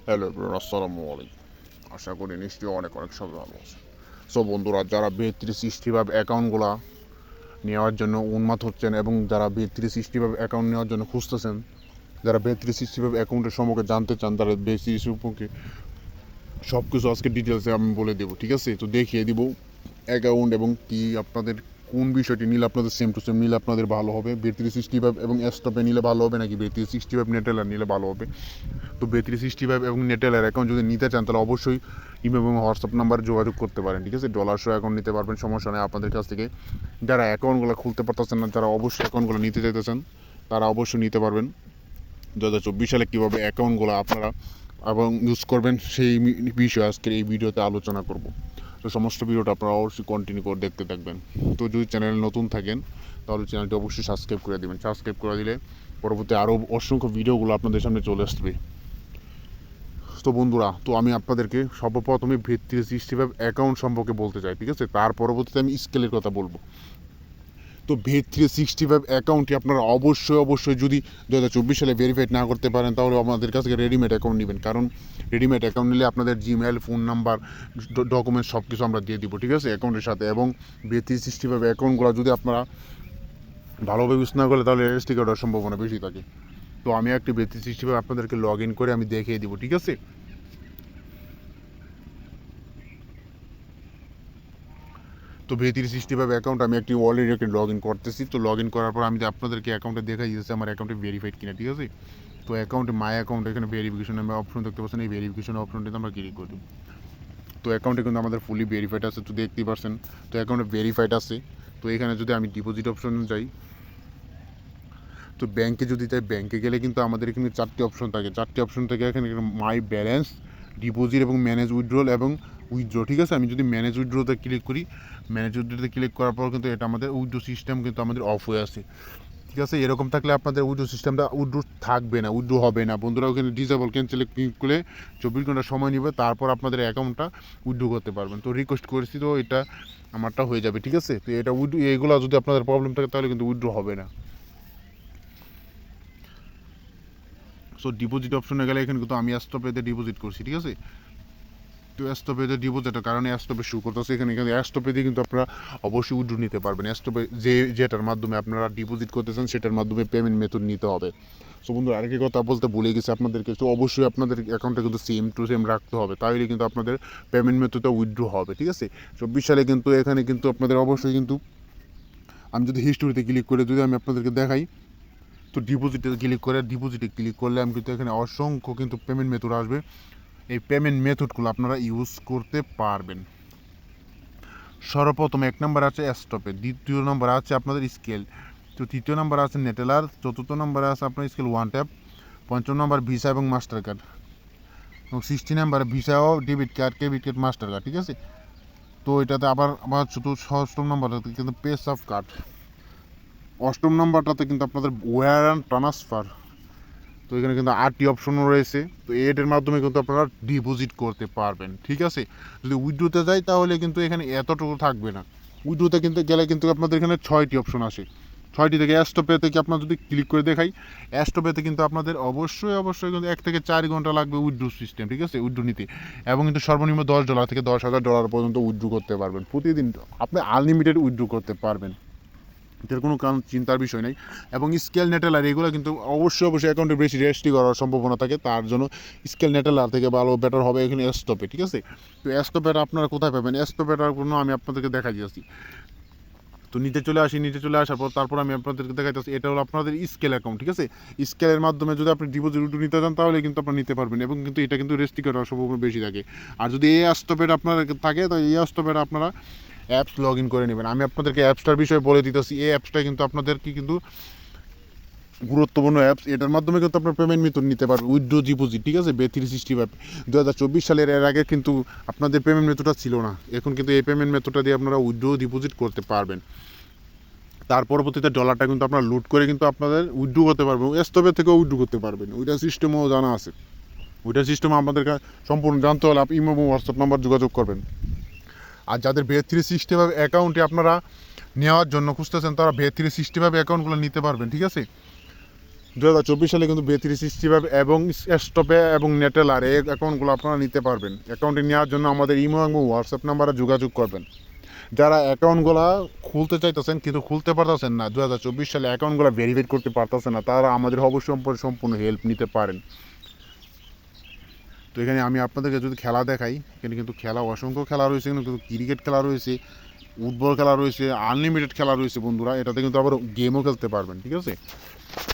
Hello everyone, আসসালামু আলাইকুম। আশা করি নিশ্চয়ই অনেক সবাই ভালো আছে। সো বন্ধুরা, যারা বে365 অ্যাকাউন্টগুলো নেওয়ার জন্য উন্মাদ হচ্ছেন এবং যারা বে365 অ্যাকাউন্ট নেওয়ার জন্য খুঁজতেছেন, যারা বে365 অ্যাকাউন্টের সম্পর্কে জানতে চান, তারা বে365 সম্পর্কে সব কিছু আজকে ডিটেলসে আমি বলে দেবো, ঠিক আছে? তো দেখিয়ে দিব অ্যাকাউন্ট এবং কি আপনাদের কোন বিষয়টি নিলে আপনাদের সেম টু সেম নিলে আপনাদের ভালো হবে, বে365 এবং এসটপে নিলে ভালো হবে নাকি বে365 নেটেলার নিলে ভালো হবে। তো বে365 এবং নেটেলার অ্যাকাউন্ট যদি নিতে চান তাহলে অবশ্যই ইমেল এবং হোয়াটসঅ্যাপ নাম্বারে যোগাযোগ করতে পারেন, ঠিক আছে? $100 অ্যাকাউন্ট নিতে পারবেন, সমস্যা নেই আপনাদের কাছ থেকে। যারা অ্যাকাউন্টগুলো খুলতে পারতেছেন না, যারা অবশ্যই অ্যাকাউন্টগুলো নিতে চাইতেছেন, তারা অবশ্যই নিতে পারবেন। 2024 সালে কীভাবে অ্যাকাউন্টগুলো আপনারা এবং ইউজ করবেন সেই বিষয়ে আজকের এই ভিডিওতে আলোচনা করব। তো সমস্ত ভিডিওটা আপনারা অবশ্যই কন্টিনিউ করে দেখতে থাকবেন। তো যদি চ্যানেলে নতুন থাকেন তাহলে চ্যানেলটি অবশ্যই সাবস্ক্রাইব করে দেবেন। সাবস্ক্রাইব করে দিলে পরবর্তী আরও অসংখ্য ভিডিওগুলো আপনাদের সামনে চলে আসবে। তো বন্ধুরা, তো আমি আপনাদেরকে সর্বপ্রথমে বে365 অ্যাকাউন্ট সম্পর্কে বলতে চাই, ঠিক আছে? তার পরবর্তীতে আমি স্কেলের কথা বলবো। তো বে365 অ্যাকাউন্টটি আপনারা অবশ্যই যদি 2024 সালে ভেরিফাইড না করতে পারেন তাহলে আমাদের কাছ থেকে রেডিমেড অ্যাকাউন্ট নেবেন, কারণ রেডিমেড অ্যাকাউন্ট নিলে আপনাদের জিমেল, ফোন নাম্বার, ডকুমেন্টস সব কিছু আমরা দিয়ে দিব, ঠিক আছে, অ্যাকাউন্টের সাথে। এবং বে365 অ্যাকাউন্টগুলো যদি আপনারা ভালোভাবে ইউজ না করলে তাহলে রেজিস্ট্রি করার সম্ভাবনা বেশি থাকে। তো আমি একটি বে365 আপনাদেরকে লগ ইন করে আমি দেখিয়ে দিব, ঠিক আছে? তো বে365 অ্যাকাউন্ট আমি একটি অলরেডি লগ ইন করতেছি। তো লগ ইন করার পর আমি আপনাদেরকে অ্যাকাউন্টে দেখাই দিয়েছি আমার অ্যাকাউন্টে ভেরিফাইড কিনা, ঠিক আছে? তো অ্যাকাউন্টে মাই অ্যাকাউন্ট এখানে ভেরিফিকেশন আমি অপশন দেখতে পাচ্ছেন, এই ভেরিফিকেশন অপশনটিতে আমরা ক্লিক করি। তো অ্যাকাউন্টে কিন্তু আমাদের ফুলি ভেরিফাইড আছে, তো দেখতেই পারছেন। তো অ্যাকাউন্টে ভেরিফাইড আছে। তো এখানে যদি আমি ডিপোজিট অপশনে যাই, তো ব্যাংকে যদি যাই, ব্যাংকে গেলে কিন্তু আমাদের এখানে 4টি অপশন থাকে। 4টি অপশন থেকে এখানে মাই ব্যালেন্স, ডিপোজিট এবং ম্যানেজ উইথড্রল এবং উইথড্র, ঠিক আছে? আমি যদি ম্যানেজ উইথড্রোতে ক্লিক করি, ম্যানেজ উইথড্রোতে ক্লিক করার পর কিন্তু এটা আমাদের উইথড্রো সিস্টেম কিন্তু আমাদের অফ হয়ে আছে, ঠিক আছে? এরকম থাকলে আপনাদের উইথড্রো সিস্টেমটা উইথড্রো থাকবে না, উইথড্রো হবে না। বন্ধুরা, ওখানে ডিসেবল ক্যান্সেলে ক্লিক করলে 24 ঘন্টা সময় নেবে, তারপর আপনাদের অ্যাকাউন্টটা উইথড্রো করতে পারবেন। তো রিকোয়েস্ট করেছি, তো এটা আমারটা হয়ে যাবে, ঠিক আছে? তো এটা উইথড্রো, এগুলো যদি আপনাদের প্রবলেম থাকে তাহলে কিন্তু উইথড্রো হবে না। সো ডিপোজিট অপশনে গেলে এখানে কিন্তু আমি স্টপেতে ডিপোজিট করছি, ঠিক আছে? তো স্টপেতে ডিপোজিটের কারণে স্টপে শু করতেছে এখানে স্টপে দিয়ে কিন্তু আপনারা অবশ্যই উইথড্র নিতে পারবেন। স্টপে যেটার মাধ্যমে আপনারা ডিপোজিট করতেছেন সেটার মাধ্যমে পেমেন্ট মেথড নিতে হবে। সো বন্ধুরা, আরেকটি কথা বলতে ভুলে গেছি আপনাদেরকে, তো অবশ্যই আপনাদের অ্যাকাউন্টটা কিন্তু সেম টু সেম রাখতে হবে, তাহলে কিন্তু আপনাদের পেমেন্ট মেথডটা উইথড্র হবে, ঠিক আছে? 24 সালে কিন্তু এখানে কিন্তু আপনাদের অবশ্যই কিন্তু আমি যদি হিস্টোরিতে ক্লিক করে যদি আমি আপনাদেরকে দেখাই, তো ডিপোজিটে ক্লিক করলে আমি কিন্তু এখানে অসংখ্য কিন্তু পেমেন্ট মেথড আসবে। এই পেমেন্ট মেথডগুলো আপনারা ইউজ করতে পারবেন। সর্বপ্রথম 1 নম্বর আছে স্টপে, দ্বিতীয় নম্বর আছে আপনাদের স্কেল, তো তৃতীয় নম্বর আছে নেটেলার, চতুর্থ নম্বরে আছে আপনার স্কেল ওয়ান ট্যাপ, পঞ্চম নম্বর ভিসা এবং মাস্টার কার্ড, এবং 60 নম্বরে ভিসা ও debit card, credit card, Mastercard, ঠিক আছে? তো এটাতে আবার আমার ষষ্ঠম নম্বরটাতে কিন্তু পেস অফ কার্ড, অষ্টম নম্বরটাতে কিন্তু আপনাদের ওয়্যার অ্যান্ড ট্রান্সফার। তো এখানে কিন্তু 8টি অপশনও রয়েছে। তো এটার মাধ্যমে কিন্তু আপনারা ডিপোজিট করতে পারবেন, ঠিক আছে? যদি উইথড্রোতে যাই তাহলে কিন্তু এখানে এতটুকু থাকবে না। উইথড্রোতে কিন্তু গেলে কিন্তু আপনাদের এখানে 6টি অপশন আসে। 6টি থেকে স্টপে থেকে আপনার যদি ক্লিক করে দেখাই, স্টপেতে কিন্তু আপনাদের অবশ্যই কিন্তু 1 থেকে 4 ঘন্টা লাগবে উইথড্রো সিস্টেম, ঠিক আছে, উইথড্রো নিতে। এবং কিন্তু সর্বনিম্ন $10 থেকে $10,000 পর্যন্ত উইথড্রো করতে পারবেন প্রতিদিন। আপনি আনলিমিটেড উইথড্রো করতে পারবেন, এটার কোনো কারণ চিন্তার বিষয় নেই। এবং স্কেল নেটেলার এগুলো কিন্তু অবশ্যই অ্যাকাউন্টে বেশি রেজিস্ট্রি করার সম্ভাবনা থাকে, তার জন্য স্কেল নেটেলার থেকে ভালো বেটার হবে এখানে স্টপে, ঠিক আছে? তো স্টপের আপনারা কোথায় পাবেন? স্টপের জন্য আমি আপনাদেরকে দেখাই দিয়েছি। তো নিচে চলে আসার পর তারপর আমি আপনাদেরকে দেখাইতেছি, এটা হলো আপনাদের স্কেল অ্যাকাউন্ট, ঠিক আছে? স্কেলের মাধ্যমে যদি আপনি ডিপোজিট নিতে চান তাহলে কিন্তু আপনারা নিতে পারবেন, এবং কিন্তু এটা কিন্তু রেজিস্ট্রি করার সম্ভাবনা বেশি থাকে। আর যদি এই স্টপের আপনার থাকে তো এই স্টপের আপনারা অ্যাপস লগ ইন করে নেবেন। আমি আপনাদেরকে অ্যাপসটার বিষয়ে বলে দিতেছি। এই অ্যাপসটা কিন্তু আপনাদেরকে কিন্তু গুরুত্বপূর্ণ অ্যাপস, এটার মাধ্যমে কিন্তু আপনার পেমেন্ট মেথড নিতে পারবেন, উইথড্রো ডিপোজিট, ঠিক আছে? বে365 2024 সালের এর আগে কিন্তু আপনাদের পেমেন্ট মেথডটা ছিল না, এখন কিন্তু এই পেমেন্ট মেথডটা দিয়ে আপনারা উইথড্রো ডিপোজিট করতে পারবেন। তার পরবর্তীতে ডলারটা কিন্তু আপনারা লুট করে কিন্তু আপনাদের উইথড্রো করতে পারবেন, স্টপের থেকেও উইথড্রো করতে পারবেন। ওইটা সিস্টেমও জানা আছে। ওইটা সিস্টেম আপনাদের সম্পূর্ণ জানতে হলে আপনি ইমো এবং হোয়াটসঅ্যাপ নাম্বার যোগাযোগ করবেন। আর যাদের বে365 অ্যাকাউন্টে আপনারা নেওয়ার জন্য খুঁজতেছেন তারা বে365 অ্যাকাউন্টগুলো নিতে পারবেন, ঠিক আছে? 2024 সালে কিন্তু বে365 এবং স্টপে এবং নেটেলার এই অ্যাকাউন্টগুলো আপনারা নিতে পারবেন। অ্যাকাউন্টে নেওয়ার জন্য আমাদের ইমো এবং হোয়াটসঅ্যাপ নাম্বারে যোগাযোগ করবেন। যারা অ্যাকাউন্টগুলো খুলতে চাইতেছেন কিন্তু খুলতে পারতেছেন না, 2024 সালে অ্যাকাউন্টগুলো ভেরিফাই করতে পারতেছেন না, তারা আমাদের অবশ্যই সম্পূর্ণ হেল্প নিতে পারেন। তো এখানে আমি আপনাদেরকে যদি খেলা দেখাই, এখানে কিন্তু খেলা অসংখ্য খেলা রয়েছে, কিন্তু ক্রিকেট খেলা রয়েছে, ফুটবল খেলা রয়েছে, আনলিমিটেড খেলা রয়েছে বন্ধুরা। এটাতে কিন্তু আবার গেমও খেলতে পারবেন, ঠিক আছে।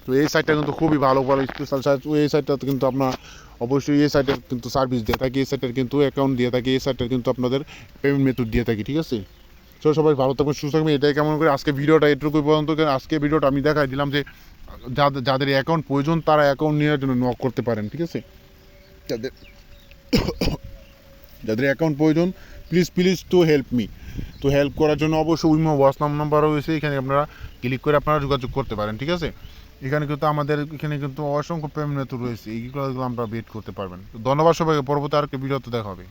তো এই সাইটটা কিন্তু খুবই ভালো ভালো স্পেশাল সাইট। এই সাইটটাতে কিন্তু আপনার অবশ্যই এই সাইটের কিন্তু সার্ভিস দিয়ে থাকি, এই সাইটের কিন্তু অ্যাকাউন্ট দিয়ে থাকি, এই সাইটের কিন্তু আপনাদের পেমেন্ট মেথড দিয়ে থাকি, ঠিক আছে। তো সবাই ভালো থাকবেন, সুস্থ থাকবেন, এটাই কেমন করে আজকে ভিডিওটা এটুকুই পর্যন্ত। আজকে ভিডিওটা আমি দেখাই দিলাম যে যাদের অ্যাকাউন্ট প্রয়োজন তারা অ্যাকাউন্ট নেওয়ার জন্য নক করতে পারেন, ঠিক আছে। যাদের যাদের অ্যাকাউন্ট প্রয়োজন প্লিজ টু হেল্প মি। তো হেল্প করার জন্য অবশ্যই উইমো হোয়াটসঅ্যাপ নাম্বার রয়েছে, এখানে আপনারা ক্লিক করে আপনারা যোগাযোগ করতে পারেন, ঠিক আছে। এখানে কিন্তু আমাদের এখানে কিন্তু অসংখ্য পেমেন্ট মেথড রয়েছে, এইগুলো আপনারা বেট করতে পারবেন। তো ধন্যবাদ সবাইকে, পরবর্তী আরেকটা ভিডিওতে দেখা হবে।